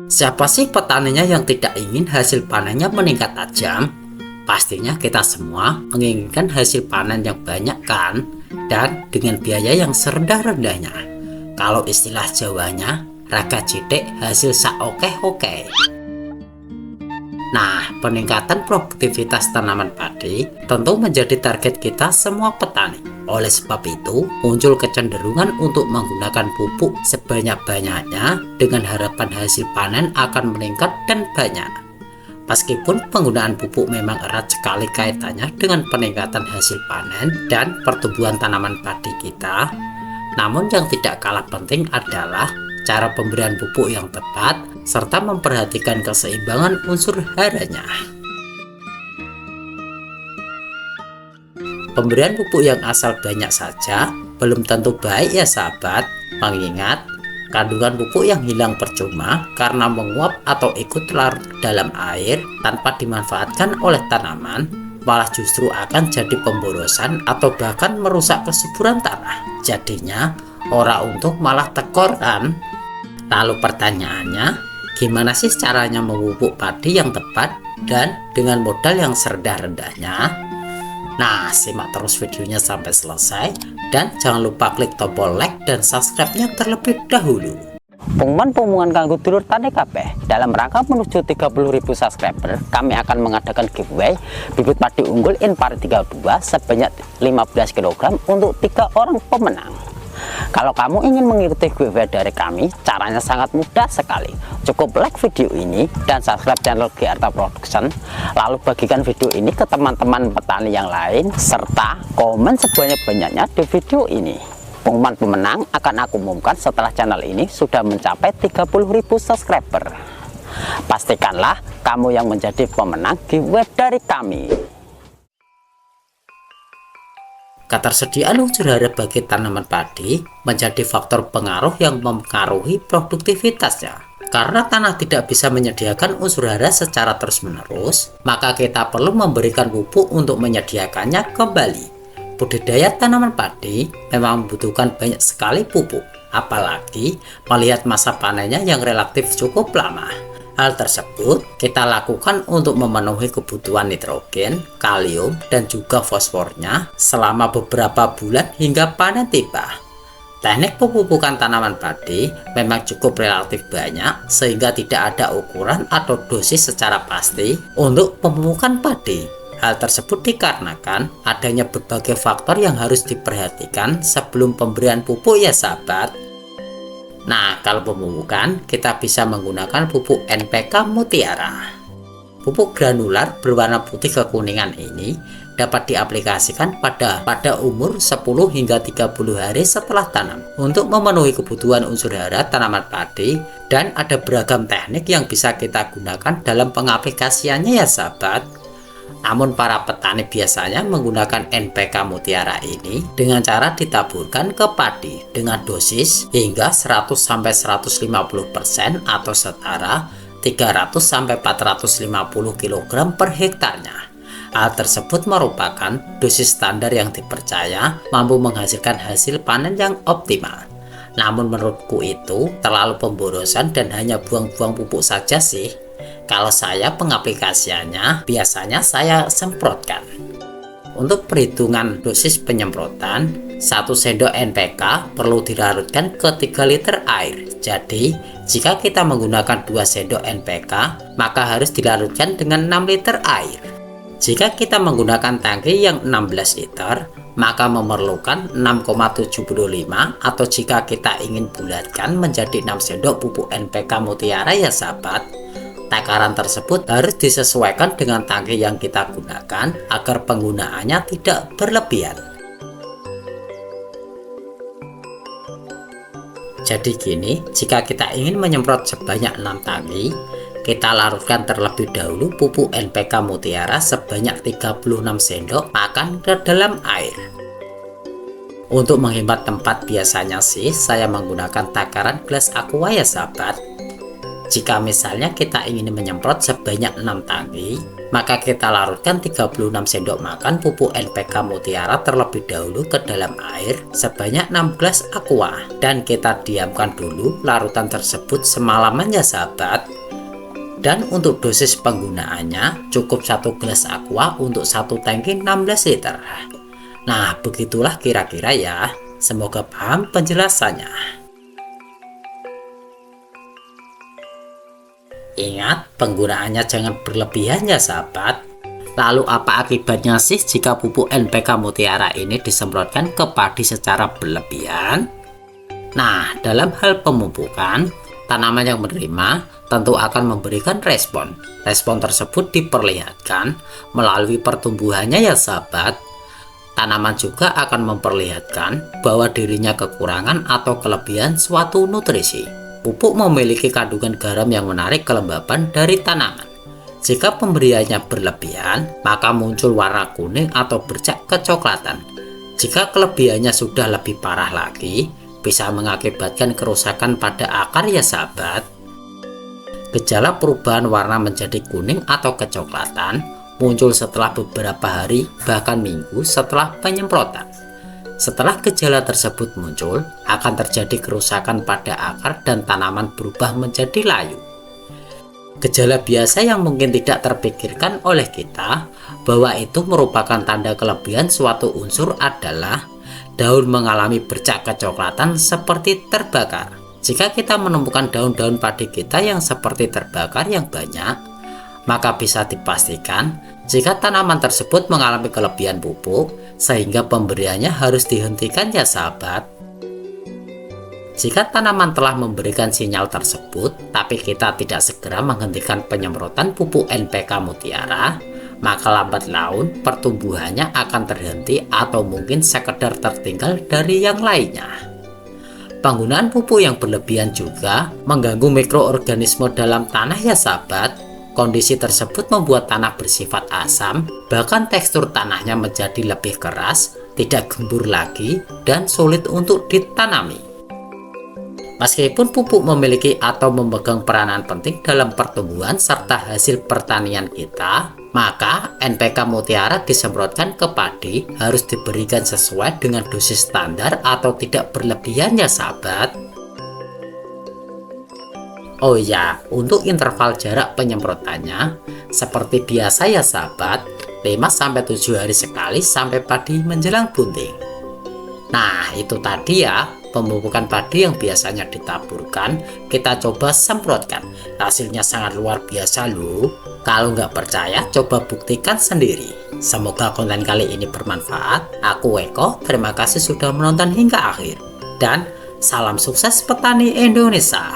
Siapa sih petaninya yang tidak ingin hasil panennya meningkat tajam? Pastinya kita semua menginginkan hasil panen yang banyak kan? Dan dengan biaya yang serendah-rendahnya. Kalau istilah Jawanya, raga cilik hasil saokeh-okeh. Nah, peningkatan produktivitas tanaman padi tentu menjadi target kita semua petani. Oleh sebab itu, muncul kecenderungan untuk menggunakan pupuk sebanyak-banyaknya dengan harapan hasil panen akan meningkat dan banyak. Meskipun penggunaan pupuk memang erat sekali kaitannya dengan peningkatan hasil panen dan pertumbuhan tanaman padi kita, namun yang tidak kalah penting adalah cara pemberian pupuk yang tepat serta memperhatikan keseimbangan unsur haranya. Pemberian pupuk yang asal banyak saja belum tentu baik ya sahabat, mengingat kandungan pupuk yang hilang percuma karena menguap atau ikut larut dalam air tanpa dimanfaatkan oleh tanaman, malah justru akan jadi pemborosan atau bahkan merusak kesuburan tanah. Jadinya ora untung malah tekor kan? Lalu pertanyaannya, gimana sih caranya memupuk padi yang tepat dan dengan modal yang serendah-rendahnya? Nah, simak terus videonya sampai selesai dan jangan lupa klik tombol like dan subscribe-nya terlebih dahulu. Pengumuman kanggo dulur tani kabeh, dalam rangka menuju 30.000 subscriber, kami akan mengadakan giveaway bibit padi unggul Inpari 32 sebanyak 15 kg untuk 3 orang pemenang. Kalau kamu ingin mengikuti giveaway dari kami, caranya sangat mudah sekali. Cukup like video ini dan subscribe channel Giarta Production, lalu bagikan video ini ke teman-teman petani yang lain, serta komen sebanyak-banyaknya di video ini. Pengumuman pemenang akan aku umumkan setelah channel ini sudah mencapai 30.000 subscriber. Pastikanlah kamu yang menjadi pemenang giveaway dari kami. Ketersediaan unsur hara bagi tanaman padi menjadi faktor pengaruh yang mempengaruhi produktivitasnya. Karena tanah tidak bisa menyediakan unsur hara secara terus-menerus, maka kita perlu memberikan pupuk untuk menyediakannya kembali. Budidaya tanaman padi memang membutuhkan banyak sekali pupuk, apalagi melihat masa panennya yang relatif cukup lama. Hal tersebut kita lakukan untuk memenuhi kebutuhan nitrogen, kalium, dan juga fosfornya selama beberapa bulan hingga panen tiba. Teknik pemupukan tanaman padi memang cukup relatif banyak sehingga tidak ada ukuran atau dosis secara pasti untuk pemupukan padi. Hal tersebut dikarenakan adanya berbagai faktor yang harus diperhatikan sebelum pemberian pupuk ya sahabat. Nah, kalau pemupukan, kita bisa menggunakan pupuk NPK Mutiara. Pupuk granular berwarna putih kekuningan ini dapat diaplikasikan pada umur 10 hingga 30 hari setelah tanam untuk memenuhi kebutuhan unsur hara tanaman padi, dan ada beragam teknik yang bisa kita gunakan dalam pengaplikasiannya ya sahabat. Namun para petani biasanya menggunakan NPK Mutiara ini dengan cara ditaburkan ke padi dengan dosis hingga 100-150% atau setara 300-450 kg per hektarnya. Hal tersebut merupakan dosis standar yang dipercaya mampu menghasilkan hasil panen yang optimal. Namun menurutku itu terlalu pemborosan dan hanya buang-buang pupuk saja sih. Kalau saya pengaplikasiannya biasanya saya semprotkan. Untuk perhitungan dosis penyemprotan, 1 sendok NPK perlu dilarutkan ke 3 liter air. Jadi, jika kita menggunakan 2 sendok NPK, maka harus dilarutkan dengan 6 liter air. Jika kita menggunakan tangki yang 16 liter, maka memerlukan 6,75, atau jika kita ingin bulatkan menjadi 6 sendok pupuk NPK Mutiara ya sahabat. Takaran tersebut harus disesuaikan dengan tangki yang kita gunakan agar penggunaannya tidak berlebihan. Jadi gini, jika kita ingin menyemprot sebanyak 6 tangki, kita larutkan terlebih dahulu pupuk NPK Mutiara sebanyak 36 sendok makan ke dalam air. Untuk menghemat tempat biasanya sih saya menggunakan takaran gelas aqua ya sahabat. Jika misalnya kita ingin menyemprot sebanyak 6 tangki, maka kita larutkan 36 sendok makan pupuk NPK Mutiara terlebih dahulu ke dalam air sebanyak 6 gelas aqua, dan kita diamkan dulu larutan tersebut semalaman ya sahabat. Dan untuk dosis penggunaannya cukup 1 gelas aqua untuk 1 tangki 16 liter. Nah, begitulah kira-kira ya. Semoga paham penjelasannya. Ingat, penggunaannya jangan berlebihan ya sahabat. Lalu apa akibatnya sih jika pupuk NPK Mutiara ini disemprotkan ke padi secara berlebihan? Nah, dalam hal pemupukan, tanaman yang menerima tentu akan memberikan respon. Respon tersebut diperlihatkan melalui pertumbuhannya ya sahabat. Tanaman juga akan memperlihatkan bahwa dirinya kekurangan atau kelebihan suatu nutrisi. Pupuk memiliki kandungan garam yang menarik kelembapan dari tanaman. Jika pemberiannya berlebihan, maka muncul warna kuning atau bercak kecoklatan. Jika kelebihannya sudah lebih parah lagi, bisa mengakibatkan kerusakan pada akar ya sahabat. Gejala perubahan warna menjadi kuning atau kecoklatan muncul setelah beberapa hari bahkan minggu setelah penyemprotan. Setelah gejala tersebut muncul, akan terjadi kerusakan pada akar dan tanaman berubah menjadi layu. Gejala biasa yang mungkin tidak terpikirkan oleh kita bahwa itu merupakan tanda kelebihan suatu unsur adalah daun mengalami bercak kecoklatan seperti terbakar. Jika kita menemukan daun-daun padi kita yang seperti terbakar yang banyak, maka bisa dipastikan jika tanaman tersebut mengalami kelebihan pupuk, sehingga pemberiannya harus dihentikan ya sahabat. Jika tanaman telah memberikan sinyal tersebut, tapi kita tidak segera menghentikan penyemprotan pupuk NPK Mutiara, maka lambat laun pertumbuhannya akan terhenti atau mungkin sekedar tertinggal dari yang lainnya. Penggunaan pupuk yang berlebihan juga mengganggu mikroorganisme dalam tanah ya sahabat. Kondisi tersebut membuat tanah bersifat asam, bahkan tekstur tanahnya menjadi lebih keras, tidak gembur lagi, dan sulit untuk ditanami. Meskipun pupuk memiliki atau memegang peranan penting dalam pertumbuhan serta hasil pertanian kita, maka NPK Mutiara disemprotkan ke padi harus diberikan sesuai dengan dosis standar atau tidak berlebihan ya sahabat. Oh ya, untuk interval jarak penyemprotannya seperti biasa ya sahabat, 5-7 hari sekali sampai padi menjelang bunting. Nah, itu tadi ya pemupukan padi yang biasanya ditaburkan, kita coba semprotkan. Hasilnya sangat luar biasa loh. Kalau nggak percaya, coba buktikan sendiri. Semoga konten kali ini bermanfaat. Aku Eko, terima kasih sudah menonton hingga akhir. Dan salam sukses petani Indonesia.